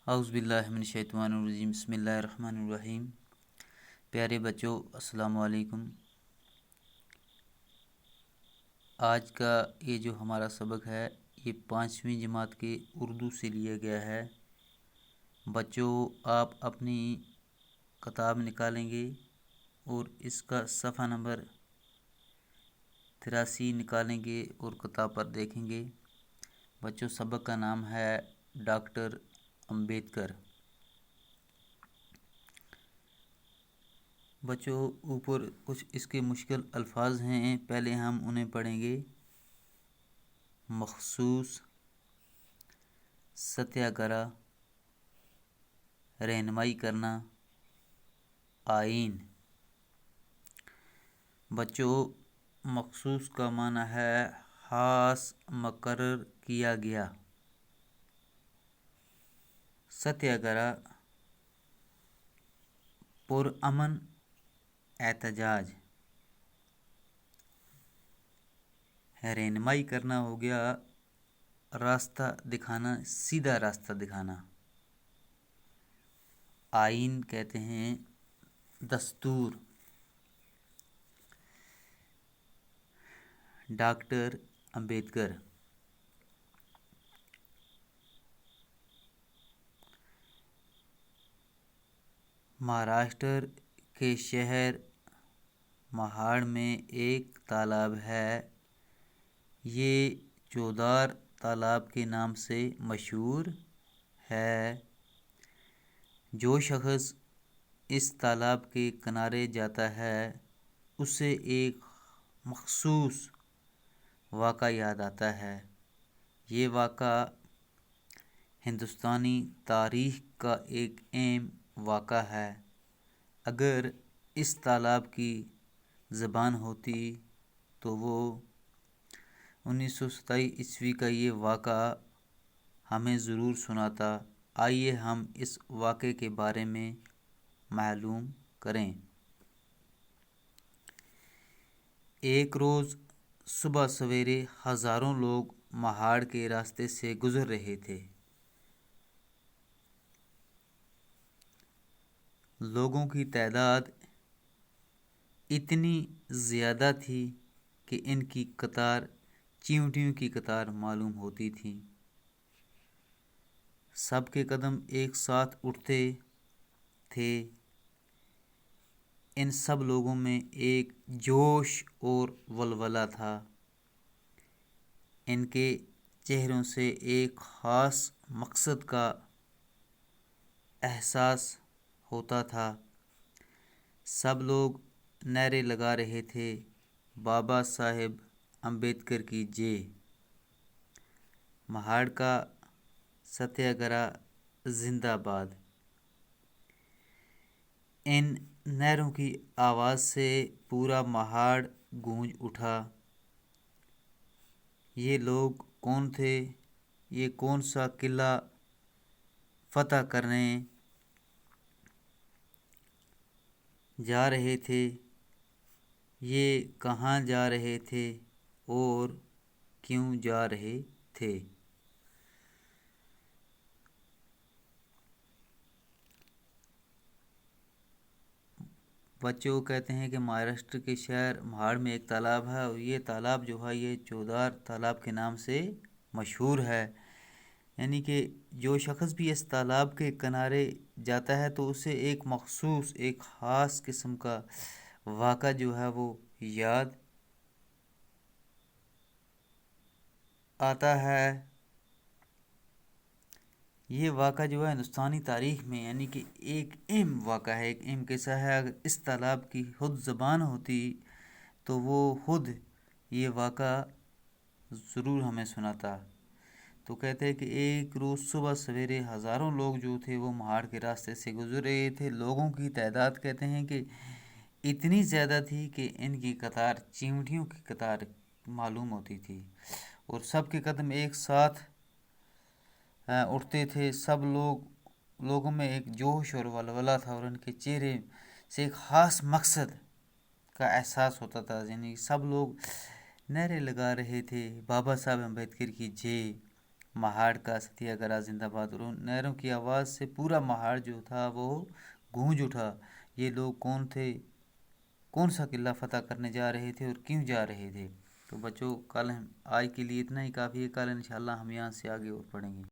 اعوذ باللہ من الشیطان الرجیم، بسم اللہ الرحمن الرحیم۔ پیارے بچوں، السلام علیکم۔ آج کا یہ جو ہمارا سبق ہے یہ 5ویں جماعت کے اردو سے لیا گیا ہے۔ بچوں، آپ اپنی کتاب نکالیں گے اور اس کا صفحہ نمبر 83 نکالیں گے اور کتاب پر دیکھیں گے۔ بچوں، سبق کا نام ہے ڈاکٹر امبیڈکر۔ بچوں، اوپر کچھ اس کے مشکل الفاظ ہیں، پہلے ہم انہیں پڑھیں گے۔ مخصوص، ستیہ گرہ، رہنمائی کرنا، آئین۔ بچوں، مخصوص کا معنی ہے خاص مقرر کیا گیا۔ ستیہ گرہ، پرامن احتجاج۔ رہنمائی کرنا ہو گیا راستہ دکھانا، سیدھا راستہ دکھانا۔ آئین کہتے ہیں دستور۔ ڈاکٹر امبیڈکر۔ مہاراشٹر کے شہر مہاڑ میں ایک تالاب ہے۔ یہ چودار تالاب کے نام سے مشہور ہے۔ جو شخص اس تالاب کے کنارے جاتا ہے اسے ایک مخصوص واقعہ یاد آتا ہے۔ یہ واقعہ ہندوستانی تاریخ کا ایک اہم واقعہ ہے۔ اگر اس تالاب کی زبان ہوتی تو وہ 1927 کا یہ واقعہ ہمیں ضرور سناتا۔ آئیے ہم اس واقعے کے بارے میں معلوم کریں۔ ایک روز صبح سویرے ہزاروں لوگ مہاڑ کے راستے سے گزر رہے تھے۔ لوگوں کی تعداد اتنی زیادہ تھی کہ ان کی قطار چیونٹیوں کی قطار معلوم ہوتی تھی۔ سب کے قدم ایک ساتھ اٹھتے تھے۔ ان سب لوگوں میں ایک جوش اور ولولہ تھا۔ ان کے چہروں سے ایک خاص مقصد کا احساس ہوتا تھا۔ سب لوگ نعرے لگا رہے تھے، بابا صاحب امبیڈکر کی جے، مہاڑ کا ستیہ گرہ زندہ باد۔ ان نعروں کی آواز سے پورا مہاڑ گونج اٹھا۔ یہ لوگ کون تھے؟ یہ کون سا قلعہ فتح کرنے جا رہے تھے؟ یہ کہاں جا رہے تھے اور کیوں جا رہے تھے؟ بچوں کہتے ہیں کہ مہاراشٹر کے شہر مہاڑ میں ایک تالاب ہے اور یہ تالاب جو ہے یہ چودار تالاب کے نام سے مشہور ہے۔ یعنی کہ جو شخص بھی اس تالاب کے کنارے جاتا ہے تو اسے ایک مخصوص ایک خاص قسم کا واقعہ جو ہے وہ یاد آتا ہے۔ یہ واقعہ جو ہے ہندوستانی تاریخ میں یعنی کہ ایک اہم واقعہ ہے، ایک اہم قصہ ہے۔ اگر اس تالاب کی خود زبان ہوتی تو وہ خود یہ واقعہ ضرور ہمیں سناتا۔ تو کہتے ہیں کہ ایک روز صبح سویرے ہزاروں لوگ جو تھے وہ مہاڑ کے راستے سے گزر رہے تھے۔ لوگوں کی تعداد کہتے ہیں کہ اتنی زیادہ تھی کہ ان کی قطار چیونٹیوں کی قطار معلوم ہوتی تھی اور سب کے قدم ایک ساتھ اٹھتے تھے۔ سب لوگوں میں ایک جوش اور ولولہ تھا اور ان کے چہرے سے ایک خاص مقصد کا احساس ہوتا تھا۔ یعنی سب لوگ نعرے لگا رہے تھے، بابا صاحب امبیڈکر کی جے، مہاڑ کا ستیہ گرا زندہ باد، اور ان نعروں کی آواز سے پورا مہاڑ جو تھا وہ گونج اٹھا۔ یہ لوگ کون تھے؟ کون سا قلعہ فتح کرنے جا رہے تھے اور کیوں جا رہے تھے؟ تو بچوں، کل آج کے لیے اتنا ہی کافی ہے، کل انشاءاللہ ہم یہاں سے آگے اور پڑھیں گے۔